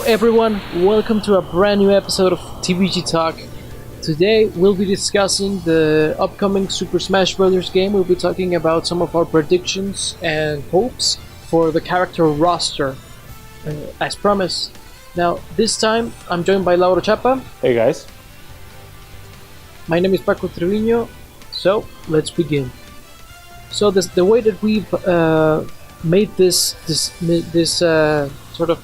everyone, welcome to a brand new episode of TVG Talk. Today we'll be discussing the upcoming Super Smash Bros. Game. We'll be talking about some of our predictions and hopes for the character roster, as promised. Now, this time I'm joined by Lauro Chapa. Hey guys. My name is Paco Treviño, so let's begin. So the way that we've made this sort of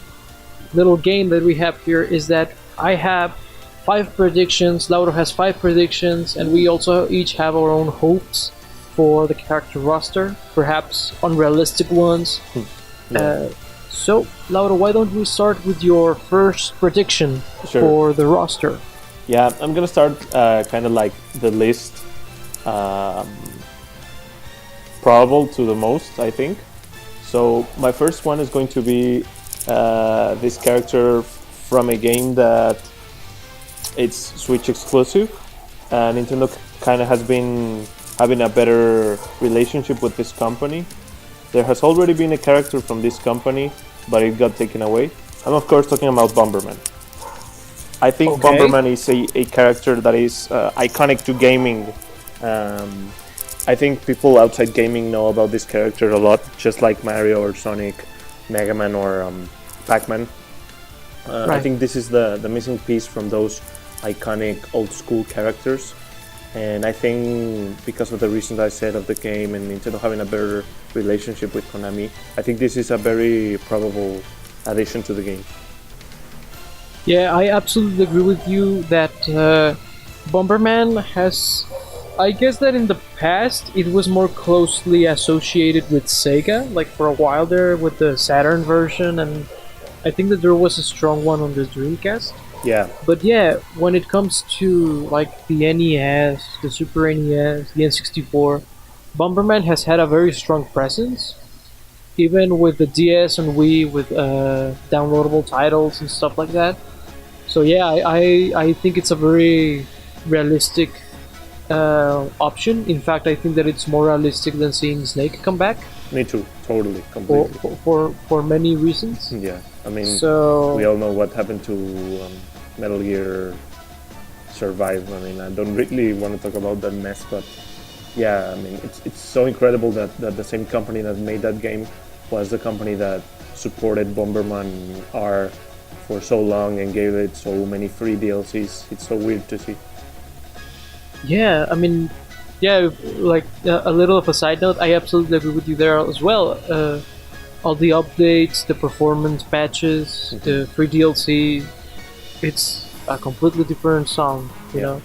little game that we have here is that I have 5 predictions, Lauro has 5 predictions, and we also each have our own hopes for the character roster, perhaps unrealistic ones. So, Lauro, why don't we start with your first prediction for the roster? Yeah, I'm gonna start kind of like the list probable to the most, I think. So my first one is going to be this character from a game that it's Switch exclusive. Nintendo kind of has been having a better relationship with this company. There has already been a character from this company, but it got taken away. I'm of course talking about Bomberman. I think Bomberman is a character that is iconic to gaming. I think people outside gaming know about this character a lot, just like Mario or Sonic, Mega Man or Pac-Man. I think this is the missing piece from those iconic old school characters. And I think because of the reasons I said of the game and Nintendo having a better relationship with Konami, I think this is a very probable addition to the game. Yeah, I absolutely agree with you that Bomberman has... I guess that in the past it was more closely associated with Sega, like for a while there with the Saturn version, and I think that there was a strong one on the Dreamcast. Yeah. But yeah, when it comes to like the NES, the Super NES, the N64, Bomberman has had a very strong presence, even with the DS and Wii with downloadable titles and stuff like that. So yeah, I think it's a very realistic option. In fact, I think that it's more realistic than seeing Snake come back. Me too, totally, completely. For many reasons. Yeah, I mean, so we all know what happened to Metal Gear Survive. I mean, I don't really want to talk about that mess, but yeah, I mean, it's so incredible that the same company that made that game was the company that supported Bomberman R for so long and gave it so many free DLCs. It's so weird to see. Yeah, I mean, yeah, like a little of a side note, I absolutely agree with you there as well. All the updates, the performance patches, the free DLC, it's a completely different song, you know.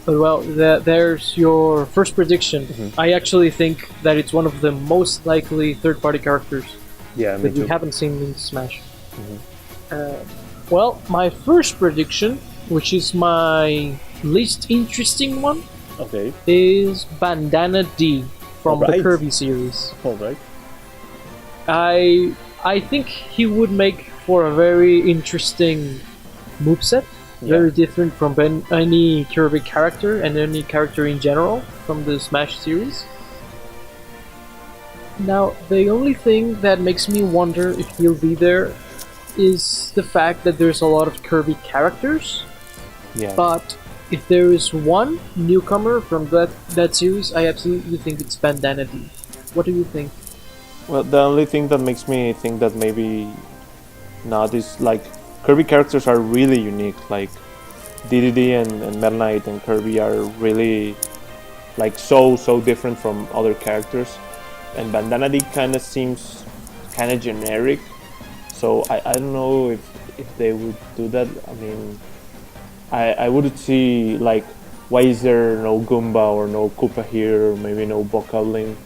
But well, there's your first prediction. I actually think that it's one of the most likely third-party characters that we haven't seen in Smash. Well, my first prediction, which is my least interesting one, is Bandana D from the Kirby series. Alright. I think he would make for a very interesting moveset, very different from any Kirby character and any character in general from the Smash series. Now, the only thing that makes me wonder if he'll be there is the fact that there's a lot of Kirby characters, but if there is one newcomer from that series, I absolutely think it's Bandana D. What do you think? Well, the only thing that makes me think that maybe not is like Kirby characters are really unique. Like DDD and Meta Knight and Kirby are really like so different from other characters, and Bandana D kind of seems kind of generic. So I don't know if they would do that. I mean, I would see like, why is there no Goomba or no Koopa here, or maybe no Bokoblin?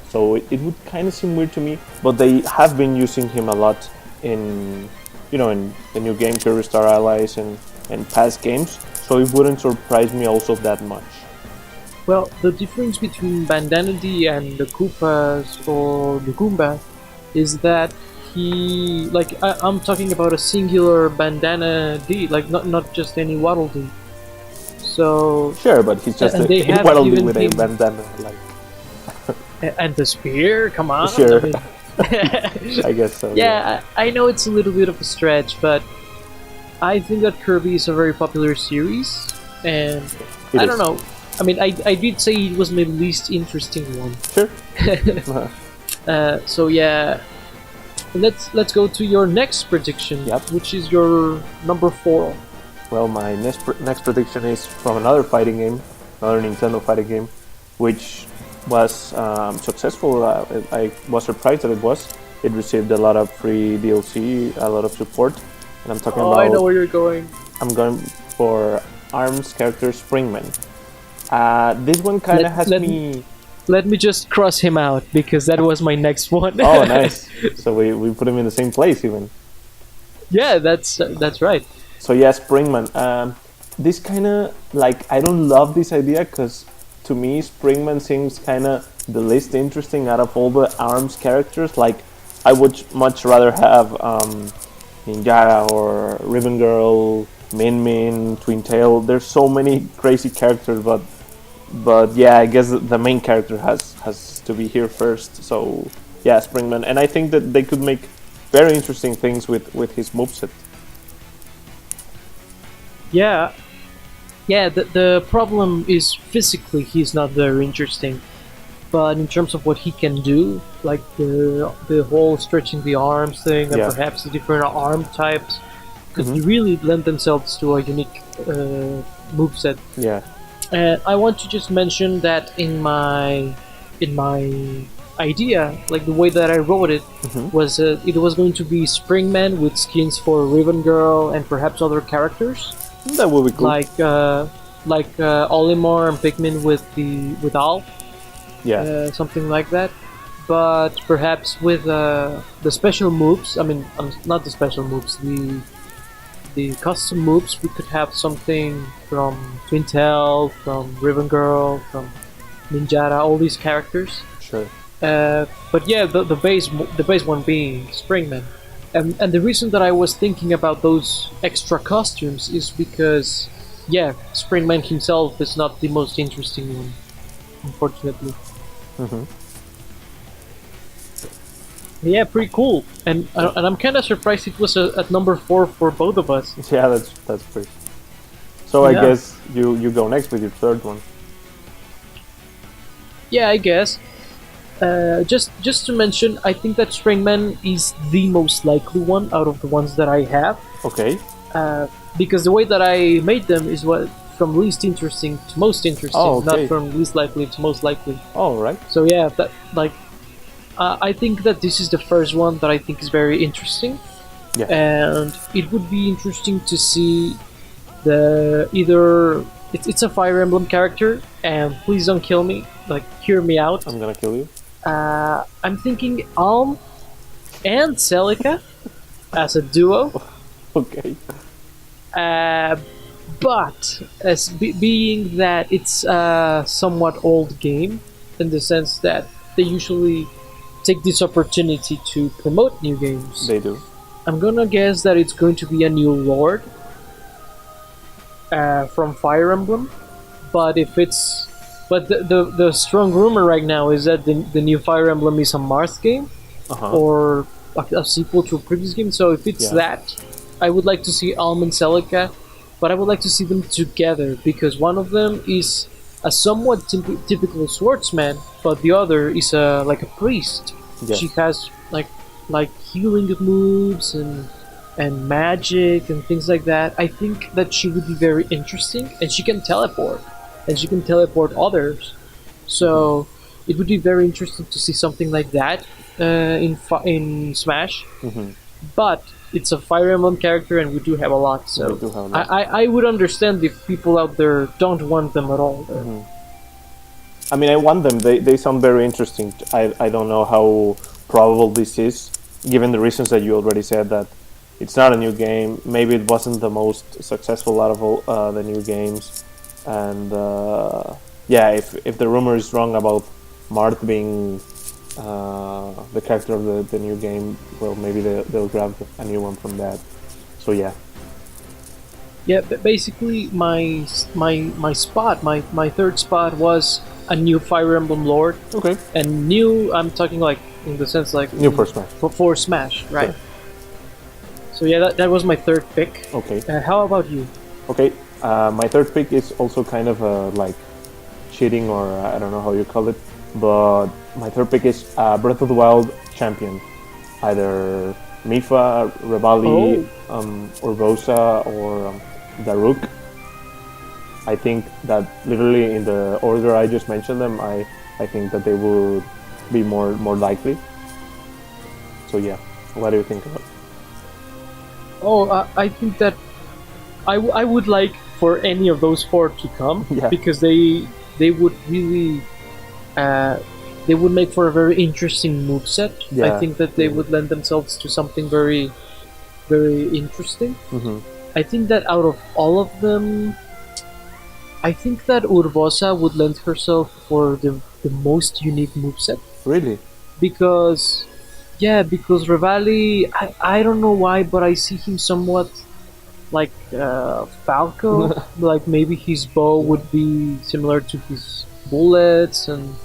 So it would kind of seem weird to me. But they have been using him a lot in the new game Kirby Star Allies and past games. So it wouldn't surprise me also that much. Well, the difference between Bandana D and the Koopas or the Goomba is that I'm talking about a singular Bandana D, like not just any Waddle D. So sure, but he's just a Waddle D with a bandana, like. And the spear, come on. Sure. I mean, I guess so. Yeah, I know it's a little bit of a stretch, but I think that Kirby is a very popular series, and It I is. don't know. I mean, I did say it was my least interesting one. Sure. So yeah, let's go to your next prediction, Yep. which is your number 4. Well, my next prediction is from another fighting game, another Nintendo fighting game, which was successful. I was surprised that it was. It received a lot of free DLC, a lot of support, and I'm talking about. I know where you're going. I'm going for ARMS character Springman. This one kind of has me. Let me just cross him out because that was my next one. Oh, nice! So we put him in the same place even. Yeah, that's right. So yeah, Springman. This kind of like I don't love this idea because to me Springman seems kind of the least interesting out of all the ARMS characters. Like I would much rather have Ninjara or Ribbon Girl, Min Min, Twin Tail. There's so many crazy characters, but yeah, I guess the main character has to be here first. So yeah, Springman, and I think that they could make very interesting things with his moveset. Yeah, the problem is physically he's not very interesting, but in terms of what he can do, like the whole stretching the arms thing, and Yeah. perhaps the different arm types, could really lend themselves to a unique moveset. Yeah. I want to just mention that in my idea, like the way that I wrote it, was it was going to be Springman with skins for Ribbon Girl and perhaps other characters. That would be cool. Like Olimar and Pikmin with Al, Yeah. something like that. But perhaps with the special moves, I mean, not the special moves, the custom moves, we could have something from Twin Tail, from Ribbon Girl, from Ninjara, all these characters. Sure. But yeah, the base one being Springman. And the reason that I was thinking about those extra costumes is because, yeah, Springman himself is not the most interesting one, unfortunately. Yeah, pretty cool. And I'm kind of surprised it was at number 4 for both of us. Yeah, that's pretty. So I Yeah. guess you go next with your third one. Yeah, I guess. Just to mention, I think that Springman is the most likely one out of the ones that I have. Okay. Because the way that I made them is what from least interesting to most interesting, Oh, okay. not from least likely to most likely. All right. So yeah, that like I think that this is the first one that I think is very interesting. Yeah. And it would be interesting to see it's a Fire Emblem character, and please don't kill me, like hear me out. I'm gonna kill you. I'm thinking Alm and Celica as a duo. Okay. But as being that it's a somewhat old game, in the sense that they usually take this opportunity to promote new games, They do. I'm gonna guess that it's going to be a new Lord from Fire Emblem. But the strong rumor right now is that the new Fire Emblem is a Marth game, or a sequel to a previous game. So if it's that, I would like to see Alm and Celica, but I would like to see them together because one of them is a somewhat typical swordsman, but the other is like a priest. Yeah. She has like healing moves and magic and things like that. I think that she would be very interesting, and she can teleport, and she can teleport others. So it would be very interesting to see something like that in Smash. But it's a Fire Emblem character, and we do have a lot. So We do have a lot. I would understand if people out there don't want them at all. I mean, I want them. They sound very interesting. I don't know how probable this is, given the reasons that you already said, that it's not a new game. Maybe it wasn't the most successful out of all the new games. And yeah, if the rumor is wrong about Marth being the character of the new game, well, maybe they'll grab a new one from that. So yeah. Yeah, but basically my third spot was a new Fire Emblem Lord. Okay. And new, I'm talking like in the sense like New for Smash. For Smash, right? Sure. So yeah, that was my third pick. Okay. How about you? Okay. My third pick is also kind of like cheating, or I don't know how you call it, but my third pick is Breath of the Wild champion, either Mifa, Revali, Urbosa, or Daruk. I think that literally in the order I just mentioned them, I think that they would be more likely. So yeah, what do you think about it? Oh, I think that I would like for any of those four to come, Yeah. because they would really they would make for a very interesting moveset. Yeah. I think that they would lend themselves to something very, very interesting. Mm-hmm. I think that out of all of them, I think that Urbosa would lend herself for the most unique moveset. Really? Because Revali, I don't know why, but I see him somewhat like Falco. Like maybe his bow would be similar to his bullets, and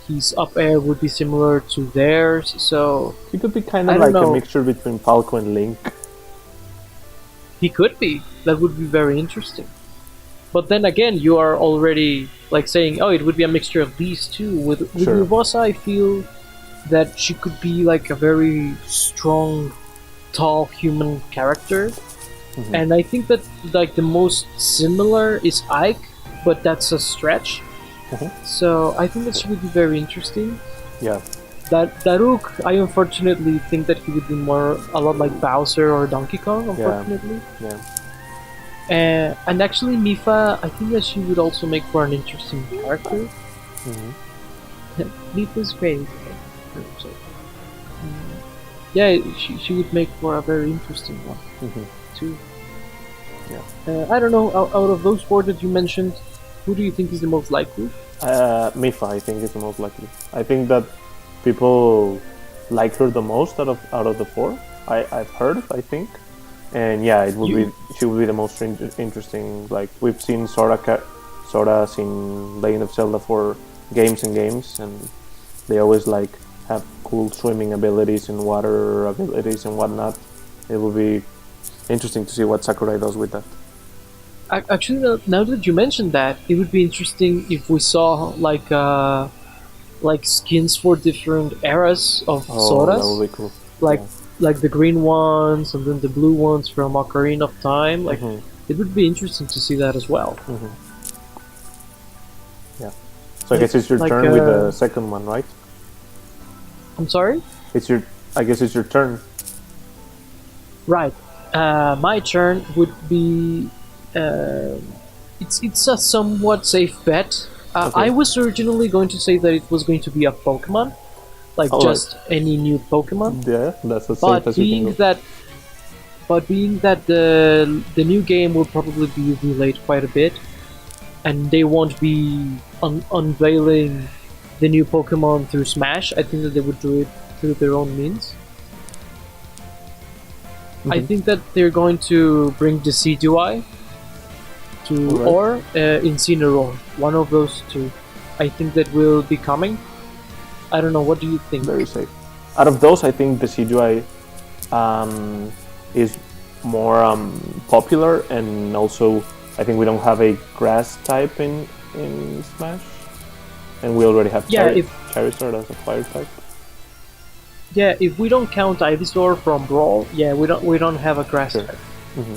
his up air would be similar to theirs. So He could be kind I of don't like know. a mixture between Falco and Link. he could be. That would be very interesting. But then again, you are already like saying, oh, it would be a mixture of these two. With Sure. Urbosa, I feel that she could be like a very strong, tall human character. Mhm. And I think that like the most similar is Ike, but that's a stretch. Mhm. So I think that she would be very interesting. Yeah. That Daruk, I unfortunately think that he would be a lot like Bowser or Donkey Kong. Unfortunately, Yeah. and actually Mifa, I think that she would also make for an interesting character. Mm-hmm. Mifa's great. So, yeah, she would make for a very interesting one Mm-hmm. too. Yeah. I don't know. Out of those four that you mentioned, who do you think is the most likely? Mifa, I think, is the most likely. I think that people like her the most out of the four. I've heard, I think, and yeah, she would be the most interesting. Like we've seen Sora's in Legend of Zelda for games and games, and they always like have cool swimming abilities and water abilities and whatnot. It would be interesting to see what Sakurai does with that. Actually, now that you mentioned that, it would be interesting if we saw like skins for different eras of Soras. That would be cool. Like the green ones and then the blue ones from Ocarina of Time. Like it would be interesting to see that as well. Mm-hmm. Yeah. So I guess it's your turn with the second one, right? I'm sorry? I guess it's your turn. Right. My turn would be. It's a somewhat safe bet. Okay. I was originally going to say that it was going to be a Pokemon, like just any new Pokemon. Yeah, that's as safe as you can go. But being that the new game will probably be delayed quite a bit, and they won't be unveiling the new Pokemon through Smash, I think that they would do it through their own means. I think that they're going to bring the Decidueye or Incineroar, one of those two. I think that will be coming. I don't know, what do you think? Very safe. Out of those, I think the Decidueye is more popular, and also I think we don't have a grass type in Smash, and we already have Charizard as a fire type. Yeah, if we don't count Ivysaur from Brawl, yeah, we don't have a grass type. Mm-hmm.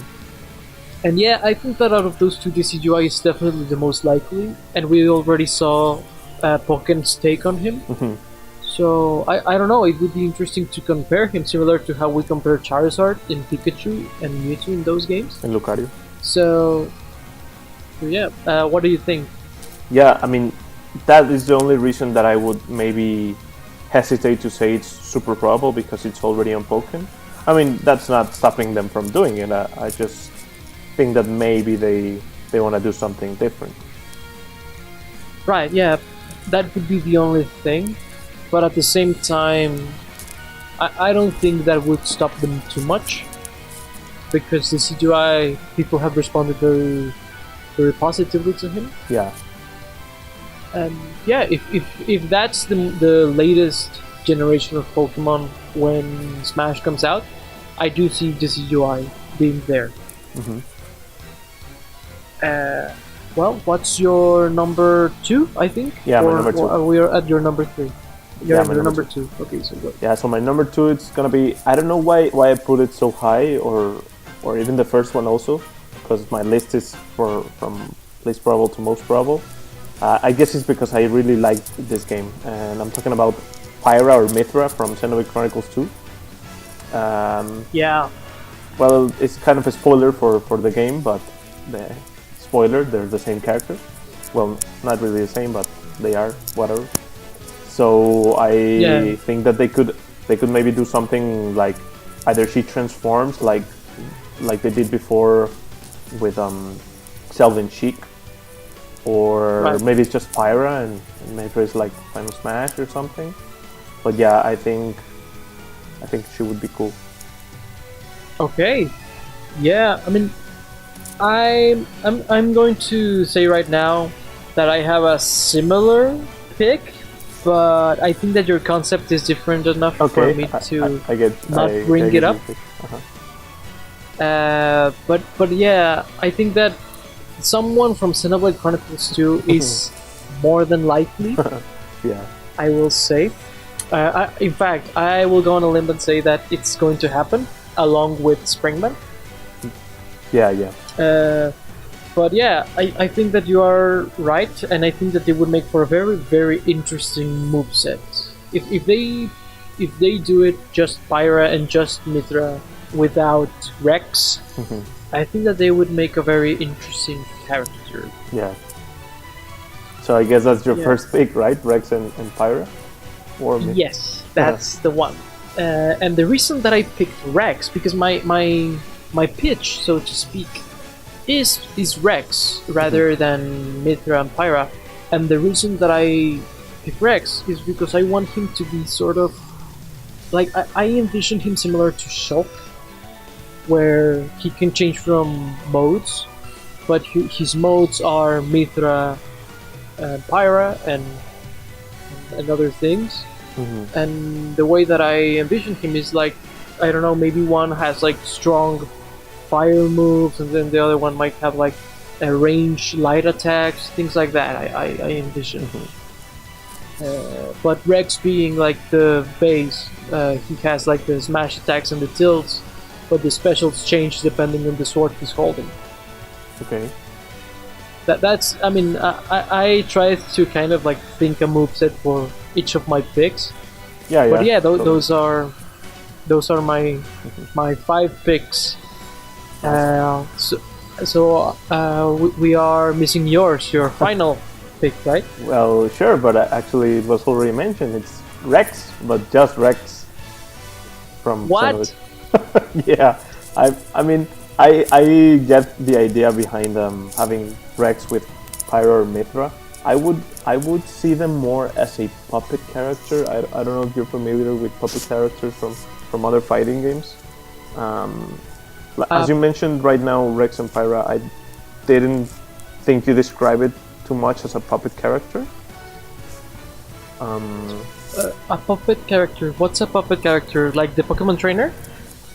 And yeah, I think that out of those two, Decidueye is definitely the most likely, and we already saw Pokémon's take on him. Mm-hmm. So I don't know, it would be interesting to compare him, similar to how we compare Charizard and Pikachu and Mewtwo in those games. And Lucario. So yeah, what do you think? Yeah, I mean, that is the only reason that I would maybe hesitate to say it's super probable, because it's already on Pokken. I mean, that's not stopping them from doing it. I just think that maybe they want to do something different. Right, yeah, that would be the only thing. But at the same time, I don't think that would stop them too much, because the CGI people have responded very, very positively to him. Yeah. Yeah, if that's the latest generation of Pokemon when Smash comes out, I do see this UI being there. Mm-hmm. Well, what's your number 2? I think. Yeah, my number 2. Or we are at your number 3. You're Yeah, at my your number number 2. Okay, so good. Yeah, so my number 2, it's gonna be, I don't know why I put it so high, or even the first one also, because my list is from least probable to most probable. I guess it's because I really liked this game, and I'm talking about Pyra or Mithra from Xenoblade Chronicles 2. Yeah. Well, it's kind of a spoiler for the game, but spoiler, they're the same character. Well, not really the same, but they are, whatever. So I think that they could maybe do something like either she transforms like they did before with Selvin Sheik, or maybe it's just Pyra and maybe it's like Final Smash or something. But yeah, I think she would be cool. Okay. Yeah, I mean, I'm going to say right now that I have a similar pick, but I think that your concept is different enough for me to not bring it up. But yeah, I think that someone from Xenoblade Chronicles 2 is more than likely. Yeah, I will say. In fact, I will go on a limb and say that it's going to happen along with Springman. Yeah. But yeah, I think that you are right, and I think that they would make for a very, very interesting moveset. If they do it just Pyra and just Mithra without Rex, I think that they would make a very interesting character. Yeah. So I guess that's your first pick, right? Rex and Pyra? Or yes, that's the one. And the reason that I picked Rex, because my pitch, so to speak, is Rex rather than Mithra and Pyra. And the reason that I pick Rex is because I want him to be sort of like I envision him similar to Shulk, where he can change from modes, but his modes are Mithra, Pyra, and other things. And the way that I envision him is like, I don't know, maybe one has like strong fire moves, and then the other one might have like a range light attacks, things like that. I envision. But Rex being like the base, he has like the smash attacks and the tilts, but the specials change depending on the sword he's holding. Okay. That's. I mean, I tried to kind of like think a moveset for each of my picks. Yeah. But yeah, those are my 5 picks. So we are missing your final pick, right? Well, sure, but actually it was already mentioned. It's Rex, but just Rex from what? Yeah, I mean I get the idea behind having Rex with Pyra or Mithra. I would see them more as a puppet character. I don't know if you're familiar with puppet characters from other fighting games. As you mentioned right now, Rex and Pyra, I didn't think you described it too much as a puppet character. A puppet character? What's a puppet character? Like the Pokemon trainer?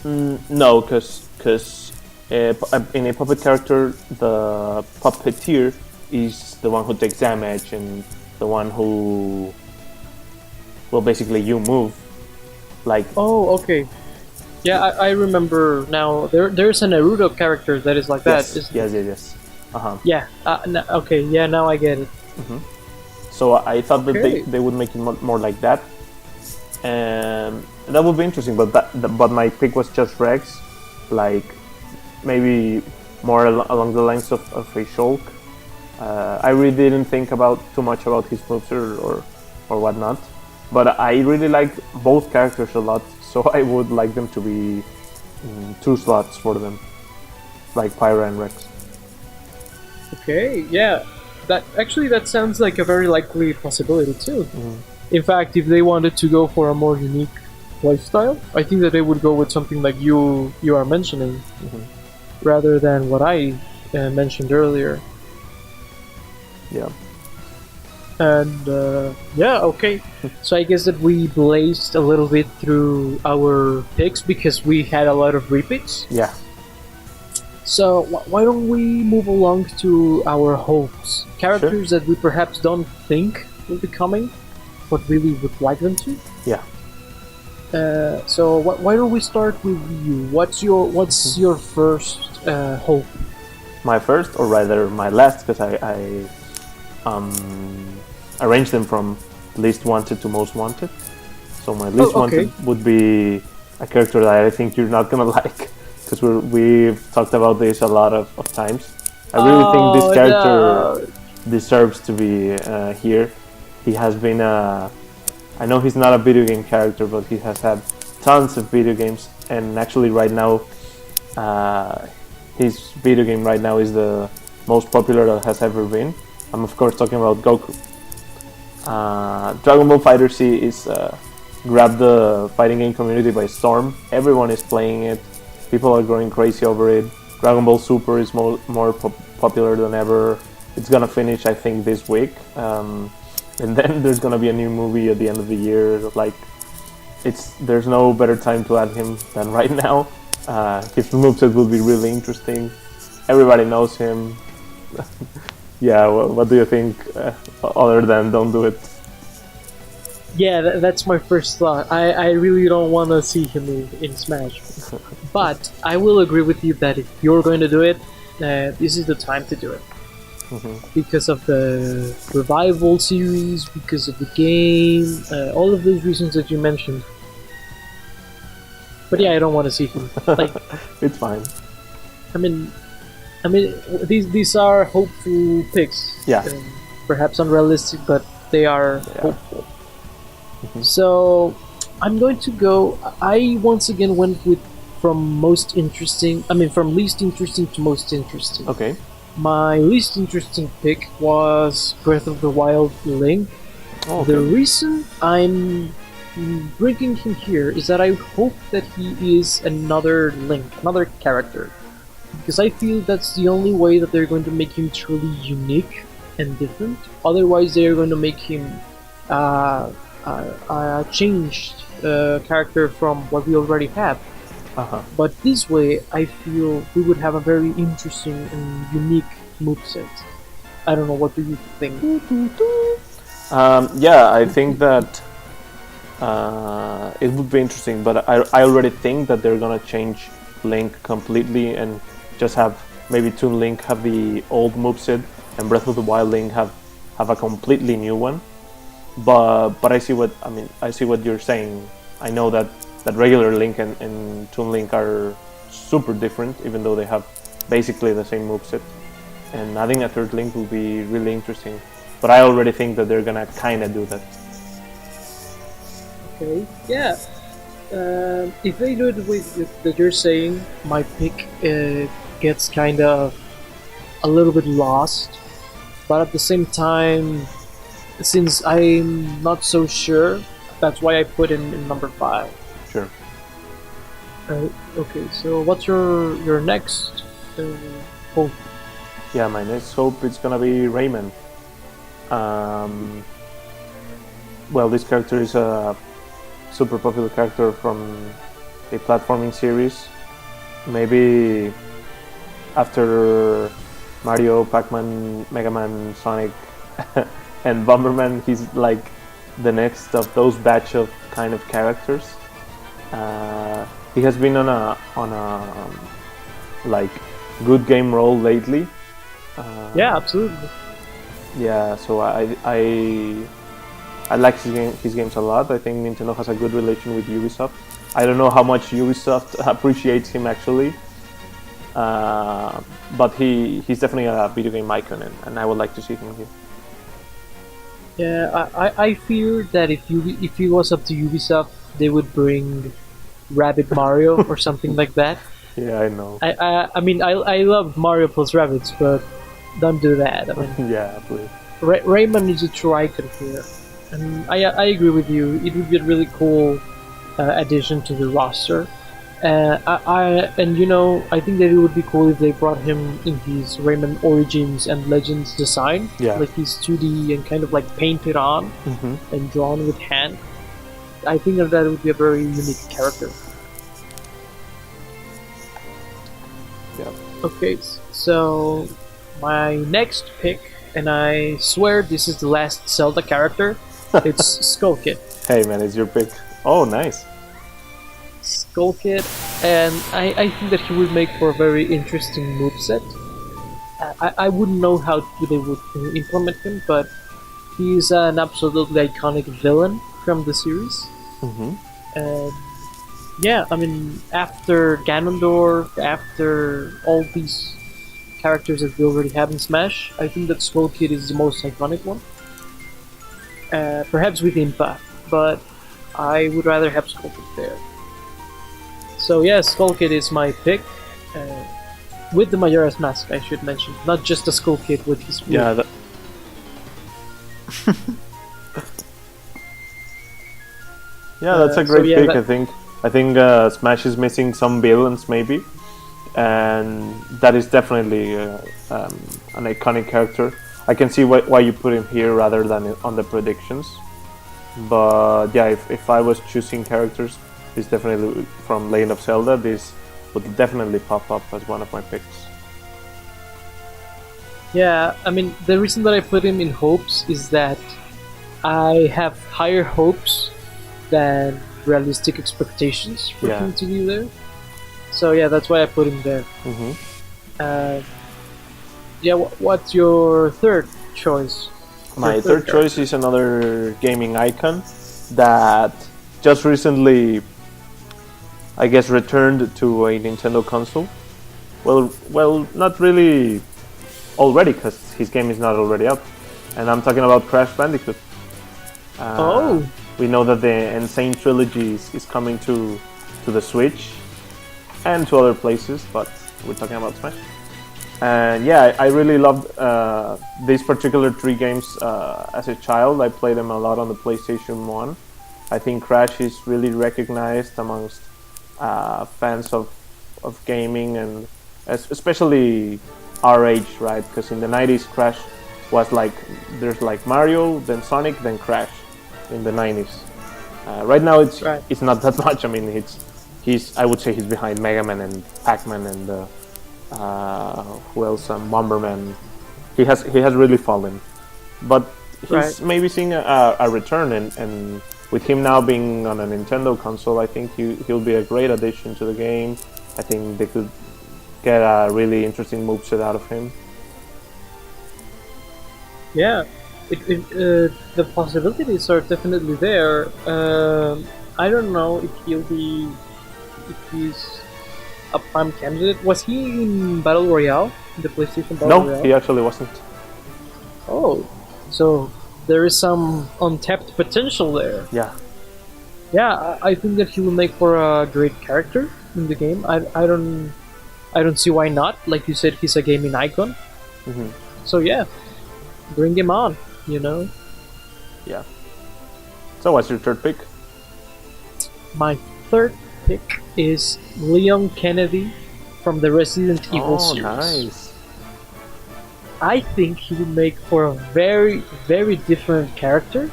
No, because in a puppet character, the puppeteer is the one who takes damage and the one who, well, basically you move. Like. Oh, okay. Yeah, I remember now. There's a Naruto character that is like that. Yes. Yeah. Okay. Yeah. Now I get it. So I thought that they would make it more like that, and that would be interesting. But my pick was just Rex, like maybe more along the lines of a Shulk. I really didn't think too much about his moves or whatnot, but I really like both characters a lot. So I would like them to be 2 slots for them, like Pyra and Rex. Okay, yeah. That sounds like a very likely possibility too. In fact, if they wanted to go for a more unique lifestyle, I think that they would go with something like you are mentioning, rather than what I mentioned earlier. Yeah. And yeah, okay. So I guess that we blazed a little bit through our picks because we had a lot of repeats. Yeah. So why don't we move along to our hopes? Characters that we perhaps don't think will be coming, but really would like them to. Yeah. So why don't we start with you? What's your first hope? My first, or rather my last, because I arranged them from least wanted to most wanted. So my least wanted would be a character that I think you're not gonna like, because we've talked about this a lot of times. I really think this character deserves to be here. He has been I know he's not a video game character, but he has had tons of video games, and actually right now his video game right now is the most popular that has ever been. I'm of course talking about Goku. Dragon Ball FighterZ is grabbed the fighting game community by storm. Everyone is playing it. People are going crazy over it. Dragon Ball Super is more popular than ever. It's gonna finish, I think, this week. And then there's gonna be a new movie at the end of the year. Like, there's no better time to add him than right now. His moveset will be really interesting. Everybody knows him. Yeah, what do you think? Other than don't do it. Yeah, that's my first thought. I really don't want to see him in Smash. But I will agree with you that if you're going to do it, this is the time to do it. Because of the revival series, because of the game, all of those reasons that you mentioned. But yeah, I don't want to see him. Like, it's fine. I mean, these are hopeful picks. Yeah. Perhaps unrealistic, but they are hopeful. So I'm going to go. I once again went with from least interesting to most interesting. Okay. My least interesting pick was Breath of the Wild Link. Oh, okay. The reason I'm bringing him here is that I hope that he is another Link, another character. Because I feel that's the only way that they're going to make him truly unique and different. Otherwise, they are going to make him a changed character from what we already have. But this way, I feel we would have a very interesting and unique moveset. I don't know, what do you think? Yeah, I think that it would be interesting, but I already think that they're gonna change Link completely and just have maybe Toon Link have the old moveset and Breath of the Wild Link have a completely new one. But I see what you're saying. I know that regular Link and Toon Link are super different, even though they have basically the same moveset. And adding a third Link will be really interesting. But I already think that they're gonna kinda do that. Okay, yeah. If they do it with that you're saying, my pick gets kind of a little bit lost. But at the same time, since I'm not so sure, that's why I put him in number 5. Sure. Okay, so what's your next hope? Yeah, my next hope is gonna be Rayman. Well, this character is a super popular character from the platforming series. Maybe after Mario, Pac-Man, Mega Man, Sonic, and Bomberman, he's like the next of those batch of kind of characters. He has been on a like good game roll lately. Yeah, absolutely. Yeah, so I like his games a lot. I think Nintendo has a good relation with Ubisoft. I don't know how much Ubisoft appreciates him actually, but he's definitely a video game icon, and I would like to see him here. Yeah, I fear that if he was up to Ubisoft, they would bring Rabbit Mario or something like that. Yeah, I know. I mean, I love Mario plus Rabbids, but don't do that. I mean, yeah, please. Rayman is a true icon here, and I agree with you. It would be a really cool addition to the roster. And I think that it would be cool if they brought him in his Rayman Origins and Legends design, Yeah. like he's 2D and kind of like painted on and drawn with hand. I think that would be a very unique character. Yeah. Okay, so my next pick, and I swear this is the last Zelda character, it's Skull Kid. Hey man, it's your pick. Oh, nice. Skull Kid, and I think that he would make for a very interesting moveset. I wouldn't know how they would implement him, but he's an absolutely iconic villain from the series. And yeah, I mean, after Ganondorf, after all these characters that we already have in Smash, I think that Skull Kid is the most iconic one. Perhaps with Impa, but I would rather have Skull Kid there. So yeah, Skull Kid is my pick. With the Majora's Mask, I should mention. Not just the Skull Kid with his... Yeah, yeah, that's a great pick, I think. I think Smash is missing some villains, maybe. And that is definitely an iconic character. I can see why you put him here rather than on the predictions. But yeah, if I was choosing characters, this definitely from Legend of Zelda, this would definitely pop up as one of my picks. Yeah, I mean, the reason that I put him in hopes is that I have higher hopes than realistic expectations for him to be there. So yeah, that's why I put him there. Yeah, what's your third choice? My third choice is another gaming icon that just recently, I guess, returned to a Nintendo console. Well, not really already, because his game is not already out. And I'm talking about Crash Bandicoot. We know that the Insane Trilogy is coming to the Switch and to other places, but we're talking about Smash. And yeah, I really loved these particular three games as a child. I played them a lot on the PlayStation 1. I think Crash is really recognized amongst fans of gaming, and especially our age, right? Because in the 90s, Crash was like, there's like Mario, then Sonic, then Crash in the 90s. Right now, it's not that much. I mean, I would say he's behind Mega Man and Pac-Man and who else? Bomberman. He has really fallen, but he's maybe seeing a return, and with him now being on a Nintendo console, I think he'll be a great addition to the game. I think they could get a really interesting moveset out of him. Yeah, the possibilities are definitely there. I don't know if he's a prime candidate. Was he in Battle Royale? The PlayStation Battle Royale? No, he actually wasn't. Oh, so there is some untapped potential there. Yeah. Yeah, I think that he will make for a great character in the game. I don't see why not. Like you said, he's a gaming icon. So yeah, bring him on. Yeah. So what's your third pick? My third pick is Leon Kennedy from the Resident Evil series. Nice. I think he would make for a very, very different character,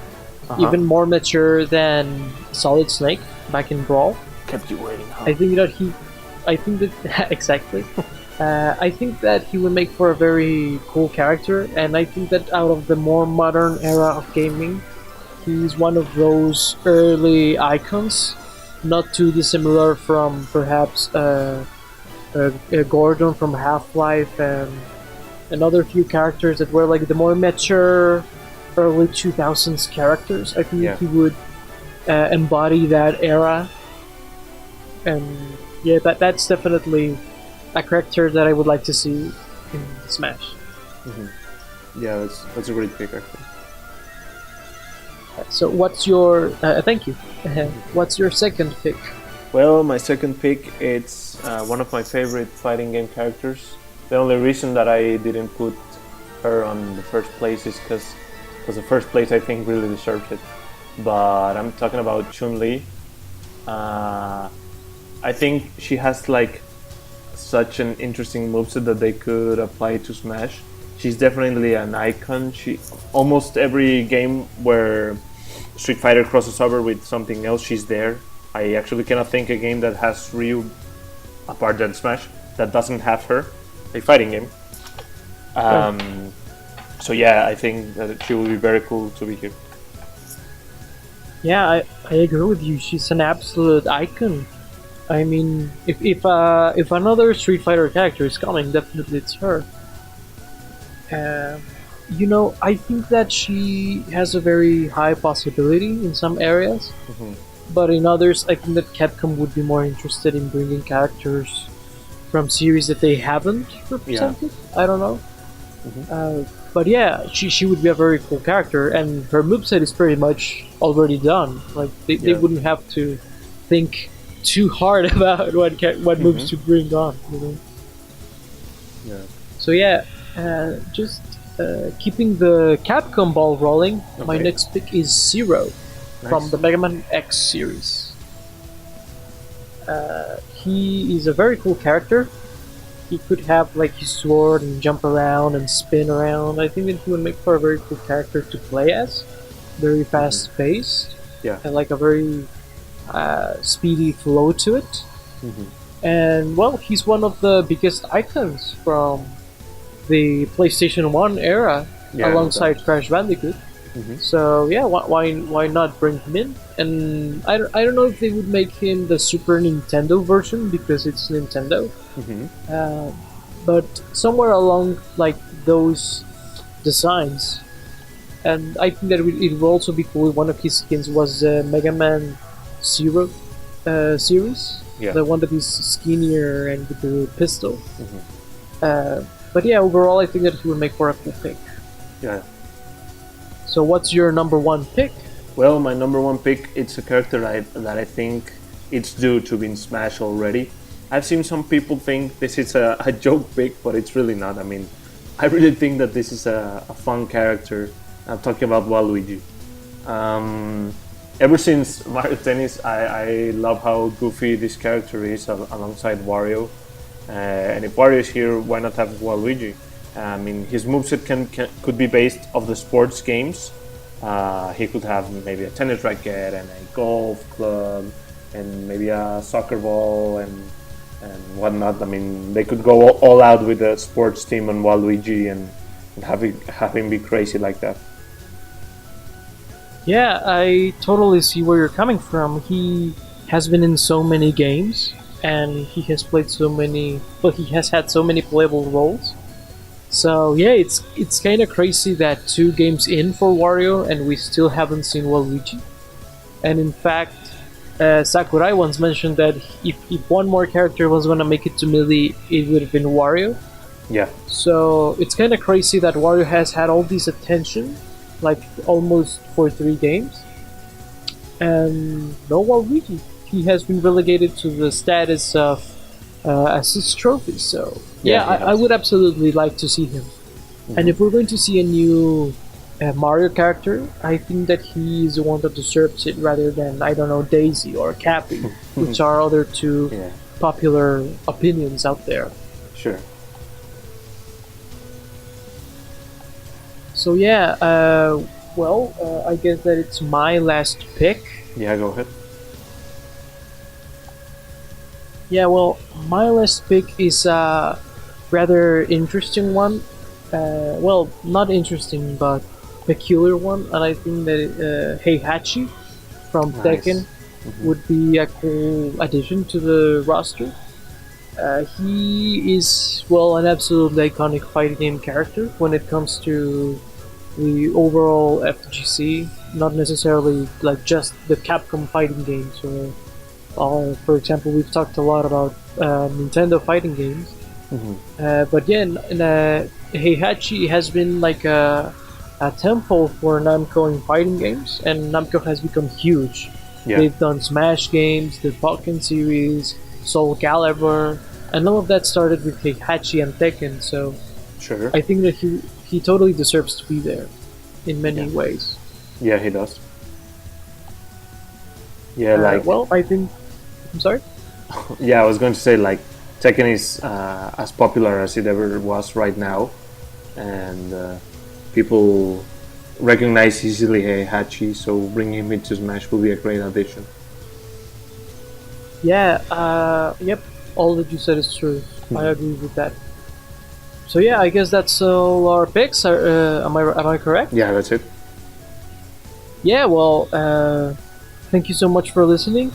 even more mature than Solid Snake back in Brawl. Kept you waiting, huh? I think that exactly. I think that he would make for a very cool character, and I think that out of the more modern era of gaming, he's one of those early icons, not too dissimilar from perhaps Gordon from Half-Life and another few characters that were like the more mature early 2000s characters. I think he would embody that era, and yeah, that's definitely a character that I would like to see in Smash. Yeah, that's a great pick, actually. So what's your thank you. What's your second pick? Well, my second pick, it's one of my favorite fighting game characters. The only reason that I didn't put her on the first place is because the first place I think really deserves it. But I'm talking about Chun-Li. I think she has like such an interesting moveset that they could apply to Smash. She's definitely an icon. She almost every game where Street Fighter crosses over with something else, she's there. I actually cannot think a game that has Ryu, apart than Smash, that doesn't have her. A fighting game. So yeah, I think that she will be very cool to be here. Yeah, I agree with you. She's an absolute icon. I mean, if another Street Fighter character is coming, definitely it's her. I think that she has a very high possibility in some areas, but in others, I think that Capcom would be more interested in bringing characters from series that they haven't represented. I don't know. But yeah, she would be a very cool character, and her moveset is pretty much already done. Like they wouldn't have to think too hard about what moves to bring on. Yeah. So yeah, just keeping the Capcom ball rolling. My next pick is Zero from the Mega Man X series. He is a very cool character. He could have like his sword and jump around and spin around. I think that he would make for a very cool character to play as. Very fast paced. Yeah. And like a very speedy flow to it. And well, he's one of the biggest icons from the PlayStation 1 era, alongside Crash Bandicoot. So yeah, why not bring him in? And I don't know if they would make him the Super Nintendo version because it's Nintendo. But somewhere along like those designs, and I think that it would also be cool. One of his skins was Mega Man Zero series, the one that is skinnier and with the pistol. But yeah, overall, I think that he would make for a cool pick. Yeah. So what's your number one pick? Well, my number one pick, it's a character that I think it's due to be in Smash already. I've seen some people think this is a joke pick, but it's really not. I mean, I really think that this is a fun character. I'm talking about Waluigi. Ever since Mario Tennis, I love how goofy this character is alongside Wario. And if Wario is here, why not have Waluigi? I mean, his moveset could be based off the sports games. He could have maybe a tennis racket and a golf club and maybe a soccer ball and whatnot. I mean, they could go all out with the sports team on Waluigi and have him be crazy like that. Yeah, I totally see where you're coming from. He has been in so many games, and he has played so many. Well, he has had so many playable roles. So yeah, it's kind of crazy that 2 games in for Wario, and we still haven't seen Waluigi. And in fact, Sakurai once mentioned that if one more character was gonna make it to Melee, it would have been Wario. Yeah. So it's kind of crazy that Wario has had all this attention, like almost for 3 games, and no Waluigi. He has been relegated to the status of assist trophy. So yeah, I would absolutely like to see him. And if we're going to see a new Mario character, I think that he is the one that deserves it rather than, I don't know, Daisy or Cappy, which are other 2 popular opinions out there. Sure. So yeah, I guess that it's my last pick. Yeah, go ahead. Yeah, well, my last pick is a rather interesting one. Well, not interesting, but peculiar one, and I think that Heihachi from Tekken would be a cool addition to the roster. He is, well, an absolutely iconic fighting game character when it comes to the overall FGC, not necessarily like just the Capcom fighting games. For example, we've talked a lot about Nintendo fighting games, but yeah, Heihachi has been like a temple for Namco in fighting games, and Namco has become huge. They've done Smash games, the Pokken series, Soul Calibur, and all of that started with Heihachi and Tekken. So sure, I think that he totally deserves to be there in many ways. Yeah, he does. Yeah, well, I think. I'm sorry? Yeah, I was going to say like Tekken is as popular as it ever was right now, and people recognize easily Heihachi, so bringing him into Smash will be a great addition. Yeah, yep, all that you said is true. I agree with that. So yeah, I guess that's all our picks. Am I correct? Yeah, that's it. Yeah, well, thank you so much for listening.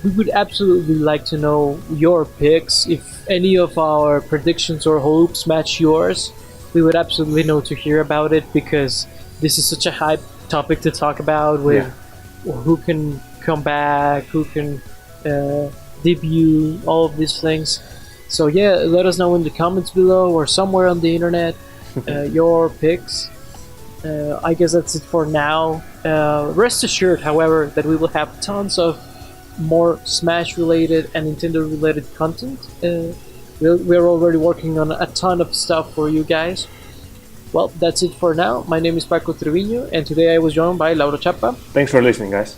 We would absolutely like to know your picks. If any of our predictions or hopes match yours, we would absolutely know to hear about it, because this is such a hype topic to talk about with who can come back, who can debut, all of these things. So yeah, let us know in the comments below or somewhere on the internet your picks. I guess that's it for now. Rest assured, however, that we will have tons of more Smash related and Nintendo related content. We're already working on a ton of stuff for you guys. Well, that's it for now. My name is Paco Treviño, and today I was joined by Lauro Chapa. Thanks for listening, guys.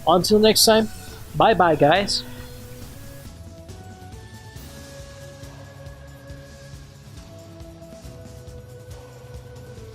Until next time, bye bye, guys.